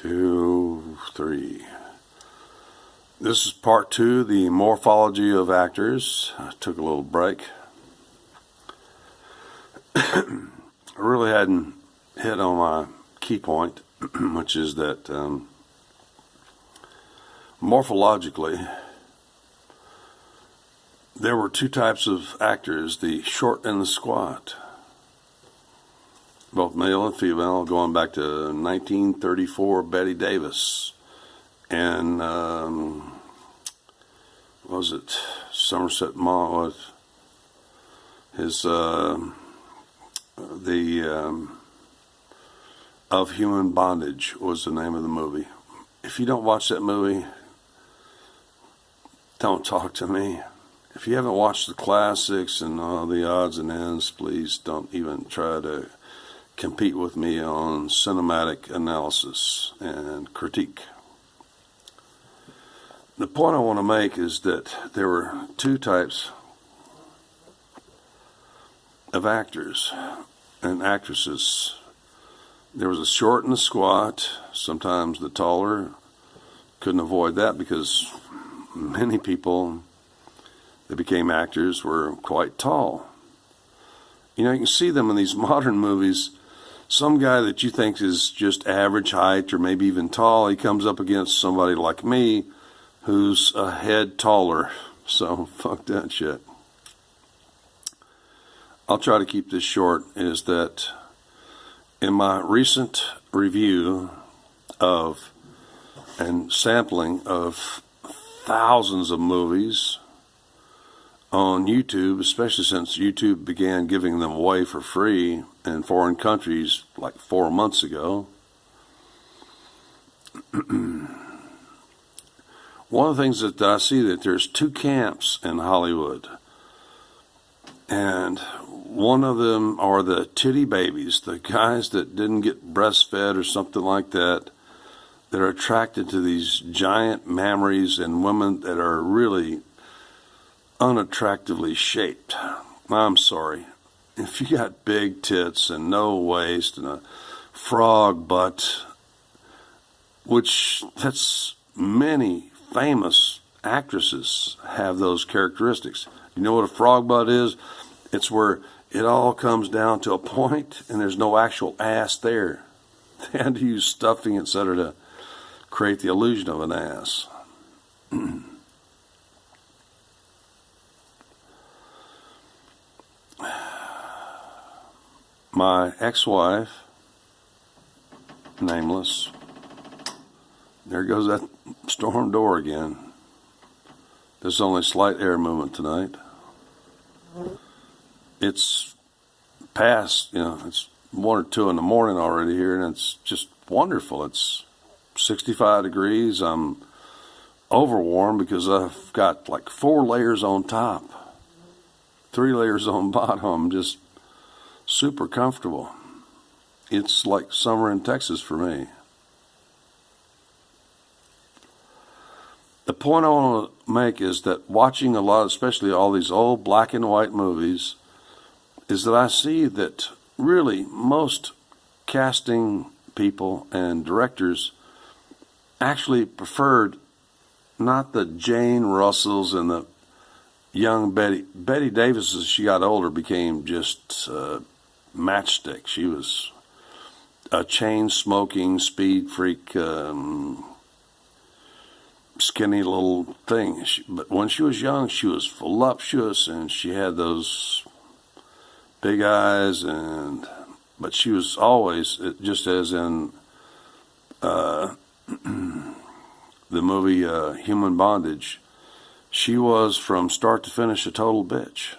2, 3. This is part 2, the morphology of actors. I took a little break. I really hadn't hit on my key point, which is that morphologically, there were two types of actors, the short and the squat, both male and female, going back to 1934, Betty Davis, and was it Somerset Maugham? His Of Human Bondage was the name of the movie. If you don't watch that movie, don't talk to me. If you haven't watched the classics and all the odds and ends, please don't even try to compete with me on cinematic analysis and critique. The point I want to make is that there were two types of actors and actresses. There was a short and a squat. Sometimes the taller couldn't avoid that because many people that became actors were quite tall. You know, you can see them in these modern movies. Some guy that you think is just average height or maybe even tall, he comes up against somebody like me who's a head taller. So fuck that shit. I'll try to keep this short. Is that in my recent review of and sampling of thousands of movies on YouTube, especially since YouTube began giving them away for free in foreign countries like 4 months ago. One of the things that I see that there's two camps in Hollywood, and one of them are the titty babies, the guys that didn't get breastfed or something like that, that are attracted to these giant mammaries and women that are really unattractively shaped. I'm sorry. If you got big tits and no waist and a frog butt, which that's many famous actresses have those characteristics. You know what a frog butt is? It's where it all comes down to a point and there's no actual ass there. They had to use stuffing, etc., to create the illusion of an ass. My ex-wife, nameless, there goes that storm door again. There's only slight air movement tonight. It's past, it's 1 or 2 in the morning already here, and it's just wonderful. It's 65 degrees. I'm overwarm because I've got like 4 layers on top, 3 layers on bottom. I'm just super comfortable. It's like summer in Texas for me. The point I want to make is that watching a lot, especially all these old black and white movies, is that I see that really most casting people and directors actually preferred not the Jane Russells and the young Betty Davis. As she got older, became just matchstick. She was a chain-smoking speed freak, skinny little thing. But when she was young, she was voluptuous and she had those big eyes, but she was always, just as in the movie Human Bondage, she was from start to finish a total bitch.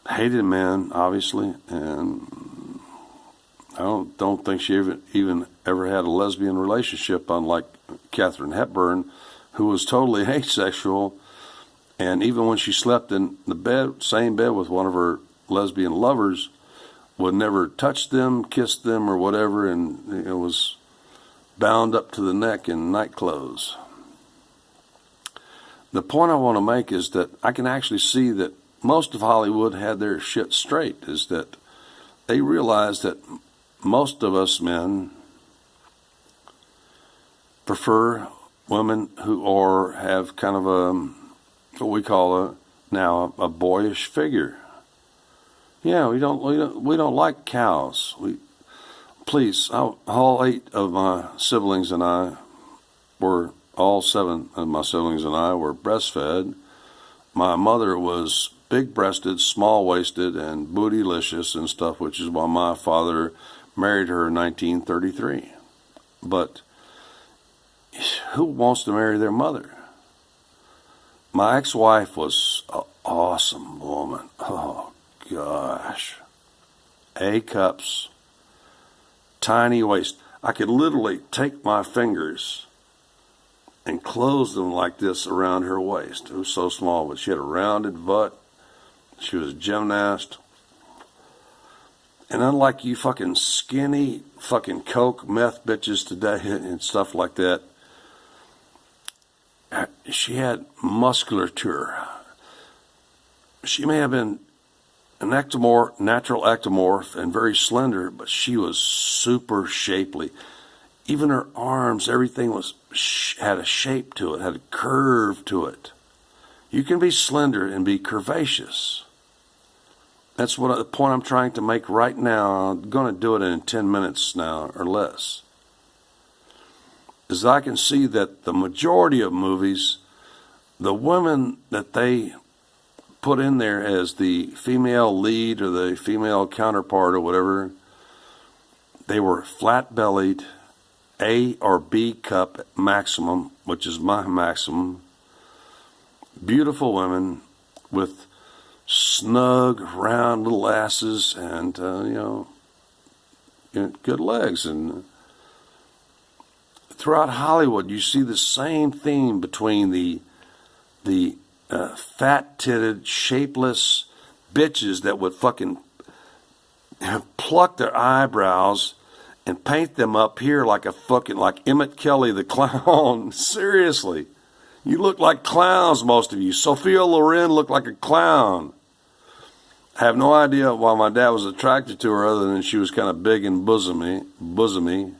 Hated men, obviously, and I don't think she even ever had a lesbian relationship, unlike Katharine Hepburn, who was totally asexual. And even when she slept in the same bed with one of her lesbian lovers, would never touch them, kiss them, or whatever, and it was bound up to the neck in night clothes. The point I want to make is that I can actually see that most of Hollywood had their shit straight, is that they realized that most of us men prefer women who have kind of what we call now a boyish figure. Yeah, we don't like cows. Please, all 8 of my siblings and I were, all 7 of my siblings and I were breastfed. My mother was big-breasted, small-waisted, and bootylicious and stuff, which is why my father married her in 1933. But who wants to marry their mother? My ex-wife was an awesome woman. Oh, gosh. A cups, tiny waist. I could literally take my fingers and close them like this around her waist. It was so small, but she had a rounded butt. She was a gymnast. And unlike you fucking skinny fucking coke meth bitches today and stuff like that, she had musculature. She may have been an ectomorph, natural ectomorph, and very slender, but she was super shapely. Even her arms, everything had a shape to it, had a curve to it. You can be slender and be curvaceous. That's the point I'm trying to make right now. I'm going to do it in 10 minutes now or less. Is I can see that the majority of movies, the women that they put in there as the female lead or the female counterpart or whatever, they were flat-bellied, A or B cup maximum, which is my maximum. Beautiful women with snug, round little asses and, good legs. And throughout Hollywood, you see the same theme between the fat-titted, shapeless bitches that would fucking pluck their eyebrows and paint them up here like Emmett Kelly the clown. Seriously. You look like clowns, most of you. Sophia Loren looked like a clown. I have no idea why my dad was attracted to her other than she was kind of big and bosomy.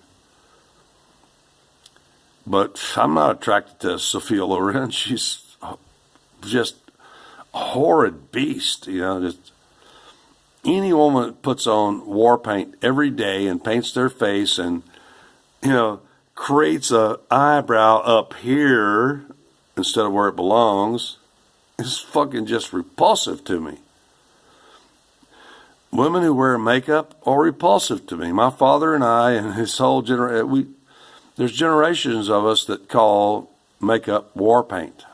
But I'm not attracted to Sophia Loren. She's just a horrid beast, just any woman that puts on war paint every day and paints their face and, creates a eyebrow up here instead of where it belongs is fucking just repulsive to me. Women who wear makeup are repulsive to me. My father and I and his whole generation, there's generations of us that call makeup war paint.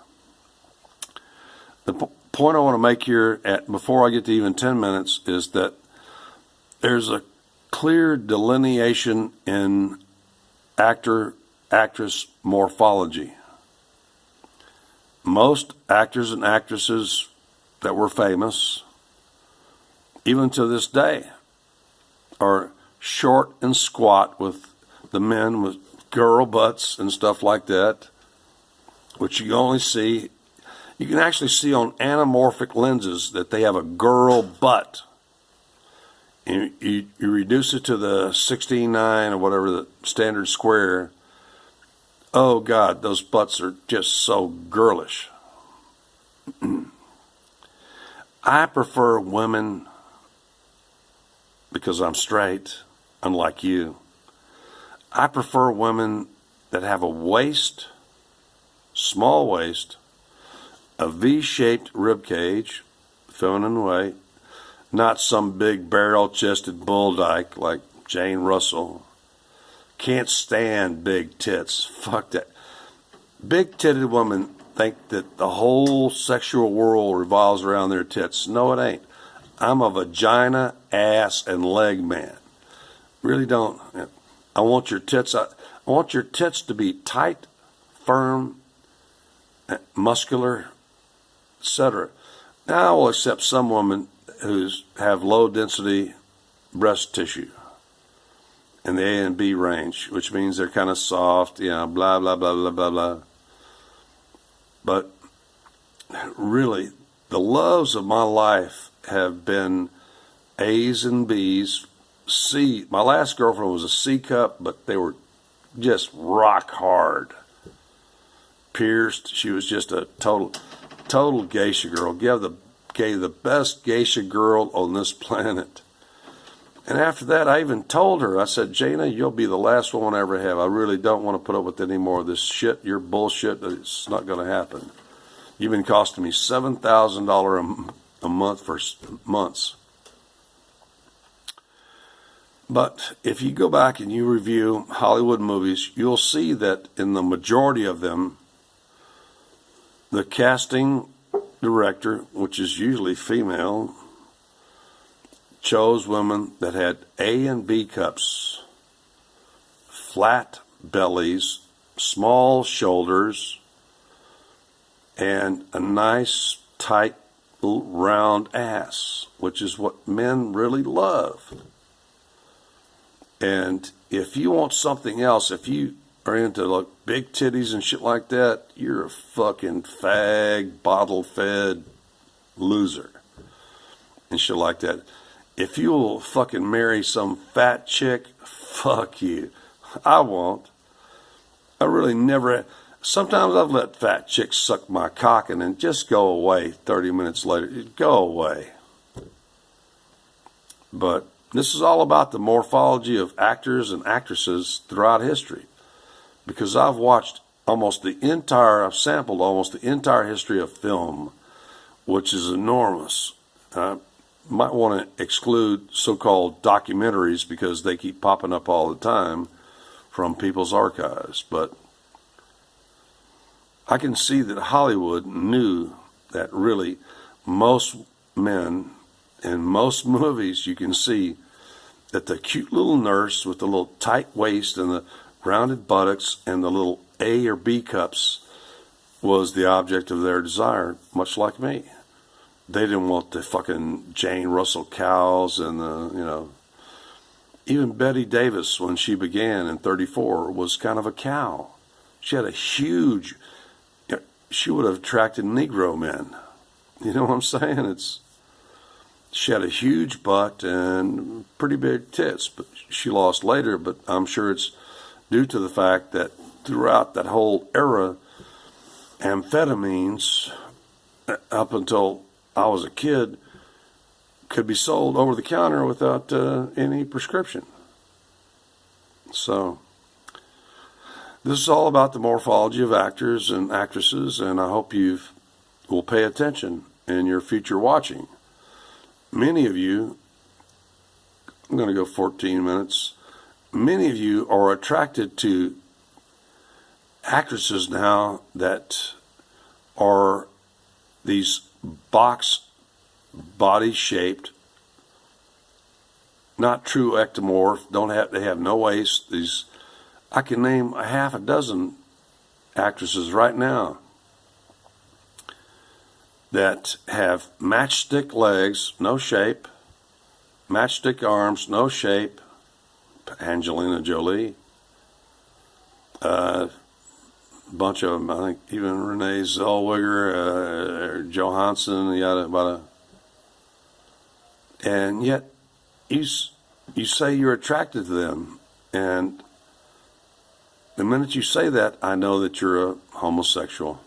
The point I want to make here before I get to even 10 minutes is that there's a clear delineation in actor-actress morphology. Most actors and actresses that were famous, even to this day, are short and squat, with the men with girl butts and stuff like that, which you only see. You can actually see on anamorphic lenses that they have a girl butt. And you reduce it to the 16:9 or whatever, the standard square. Oh, God, those butts are just so girlish. I prefer women, because I'm straight, unlike you. I prefer women that have a waist, small waist, a V-shaped rib cage, feminine way, not some big barrel-chested bull dyke like Jane Russell. Can't stand big tits. Fuck that. Big-titted women think that the whole sexual world revolves around their tits. No, it ain't. I'm a vagina, ass, and leg man. Really don't. I want your tits. I want your tits to be tight, firm, muscular, etc. Now I will accept some women who have low density breast tissue in the A and B range, which means they're kind of soft, blah, blah, blah, blah, blah, blah. But really, the loves of my life have been A's and B's. C. My last girlfriend was a C cup, but they were just rock hard. Pierced. She was just a total geisha girl. Gave the best geisha girl on this planet. And after that, I even told her, I said, Jana, you'll be the last woman I ever have. I really don't want to put up with any more of this shit. Your bullshit. It's not going to happen. You've been costing me $7,000 a month for months. But if you go back and you review Hollywood movies, you'll see that in the majority of them, the casting director, which is usually female, chose women that had A and B cups, flat bellies, small shoulders, and a nice, tight, round ass, which is what men really love. And if you want something else, if you are into like big titties and shit like that, you're a fucking fag, bottle-fed loser and shit like that. If you will fucking marry some fat chick, fuck you. I won't. I really never. Sometimes I've let fat chicks suck my cock and then just go away 30 minutes later. Go away. But this is all about the morphology of actors and actresses throughout history. Because I've watched I've sampled almost the entire history of film, which is enormous. Might want to exclude so-called documentaries because they keep popping up all the time from people's archives. But I can see that Hollywood knew that really most men in most movies, you can see that the cute little nurse with the little tight waist and the rounded buttocks and the little A or B cups was the object of their desire, much like me. They didn't want the fucking Jane Russell cows and the, even Betty Davis, when she began in 34, was kind of a cow. She had a huge, she would have attracted Negro men. You know what I'm saying? She had a huge butt and pretty big tits, but she lost later, but I'm sure it's due to the fact that throughout that whole era, amphetamines, up until I was a kid, could be sold over the counter without any prescription. So this is all about the morphology of actors and actresses, and I hope you will pay attention in your future watching. Many of you, I'm going to go 14 minutes, many of you are attracted to actresses now that are these box body shaped, not true ectomorph, they have no waist. I can name a half a dozen actresses right now that have matchstick legs, no shape, matchstick arms, no shape. Angelina Jolie, bunch of them. I think even Renee Zellweger, Johansson, yada. And yet, you say you're attracted to them, and the minute you say that, I know that you're a homosexual.